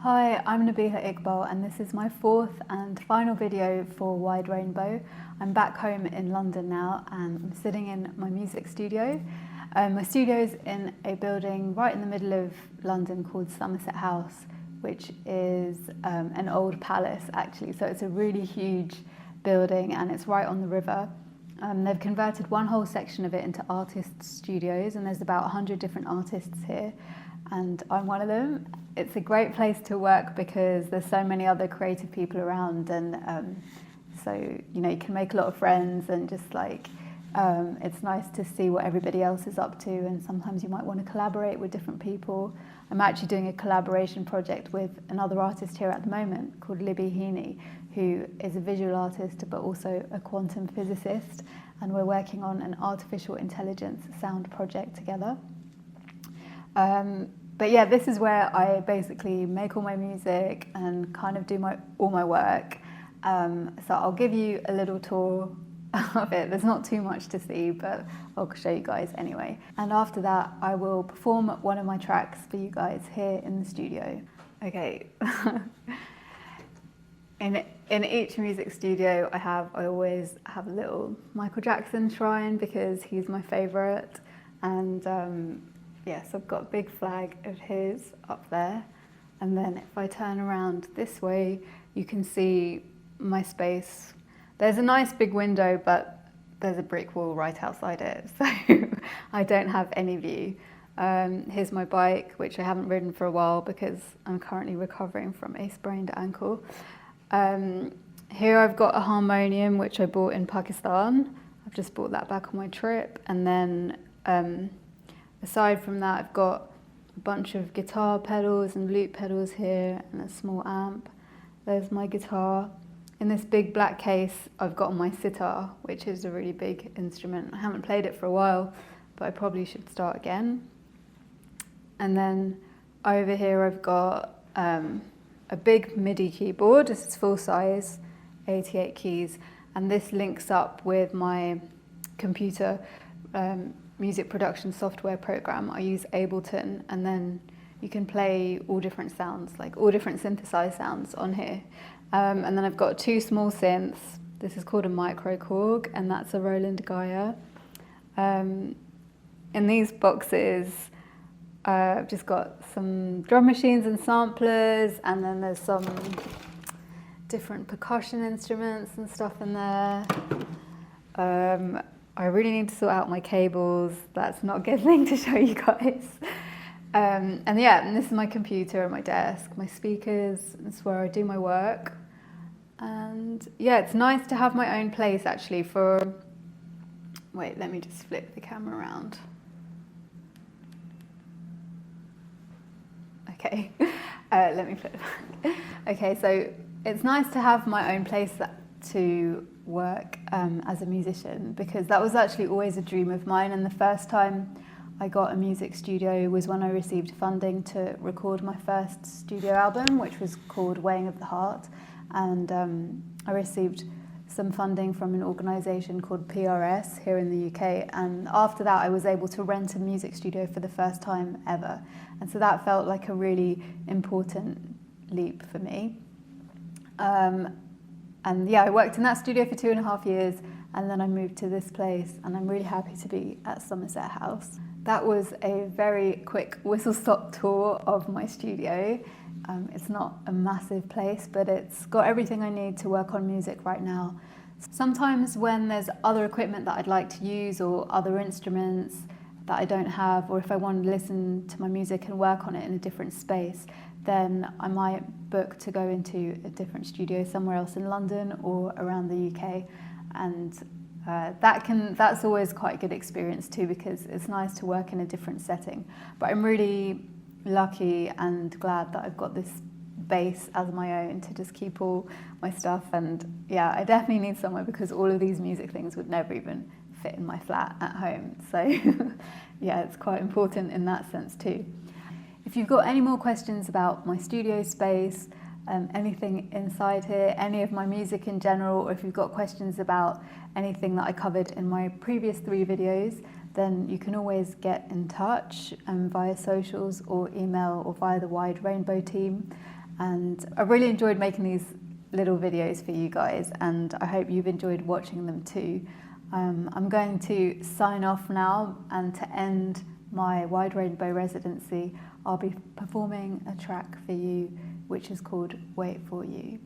Hi, I'm Nabihah Iqbal and this is my fourth and final video for Wide Rainbow. I'm back home in London now and I'm sitting in my music studio. My studio is in a building right in the middle of London called Somerset House, which is an old palace actually. So it's a really huge building and it's right on the river. They've converted one whole section of it into artist studios and there's about 100 different artists here and I'm one of them. It's a great place to work because there's so many other creative people around and so you know you can make a lot of friends and just like it's nice to see what everybody else is up to, and sometimes you might want to collaborate with different people. I'm actually doing a collaboration project with another artist here at the moment called Nabihah, who is a visual artist but also a quantum physicist, and we're working on an artificial intelligence sound project together. But yeah, this is where I basically make all my music and kind of do all my work. So I'll give you a little tour of it. There's not too much to see, but I'll show you guys anyway. And after that, I will perform one of my tracks for you guys here in the studio. Okay. In each music studio I always have a little Michael Jackson shrine because he's my favourite, and yes, I've got a big flag of his up there, and then if I turn around this way you can see my space. There's a nice big window but there's a brick wall right outside it, so I don't have any view. Here's my bike, which I haven't ridden for a while because I'm currently recovering from a sprained ankle. Here I've got a harmonium which I bought in Pakistan. I've just bought that back on my trip, and then aside from that I've got a bunch of guitar pedals and loop pedals here and a small amp. There's my guitar. In this big black case I've got my sitar, which is a really big instrument. I haven't played it for a while but I probably should start again. And then over here I've got a big MIDI keyboard. This is full size, 88 keys, and this links up with my computer music production software program. I use Ableton, and then you can play all different sounds, like all different synthesized sounds on here. And then I've got two small synths. This is called a microkorg, and that's a Roland Gaia. In these boxes I've just got some drum machines and samplers, and then there's some different percussion instruments and stuff in there. I really need to sort out my cables. That's not a good thing to show you guys. And yeah, and this is my computer and my desk, my speakers. That's where I do my work. And yeah, it's nice to have my own place actually for... Wait, let me just flip the camera around. Okay, let me flip it back. Okay, so it's nice to have my own place to work as a musician, because that was actually always a dream of mine, and the first time I got a music studio was when I received funding to record my first studio album, which was called Weighing of the Heart, and I received some funding from an organisation called PRS here in the UK, and after that I was able to rent a music studio for the first time ever, and so that felt like a really important leap for me. And yeah, I worked in that studio for 2.5 years, and then I moved to this place, and I'm really happy to be at Somerset House. That was a very quick whistle-stop tour of my studio. It's not a massive place, but it's got everything I need to work on music right now. Sometimes when there's other equipment that I'd like to use or other instruments that I don't have, or if I want to listen to my music and work on it in a different space, then I might book to go into a different studio somewhere else in London or around the UK, and that's always quite a good experience too, because it's nice to work in a different setting. But I'm really lucky and glad that I've got this base as my own to just keep all my stuff, and yeah, I definitely need somewhere because all of these music things would never even fit in my flat at home, so yeah, it's quite important in that sense too. If you've got any more questions about my studio space, anything inside here, any of my music in general, or if you've got questions about anything that I covered in my previous 3 videos, then you can always get in touch via socials or email or via the Wide Rainbow team. And I really enjoyed making these little videos for you guys, and I hope you've enjoyed watching them too. I'm going to sign off now, and to end my Wide Rainbow residency, I'll be performing a track for you which is called Wait For You.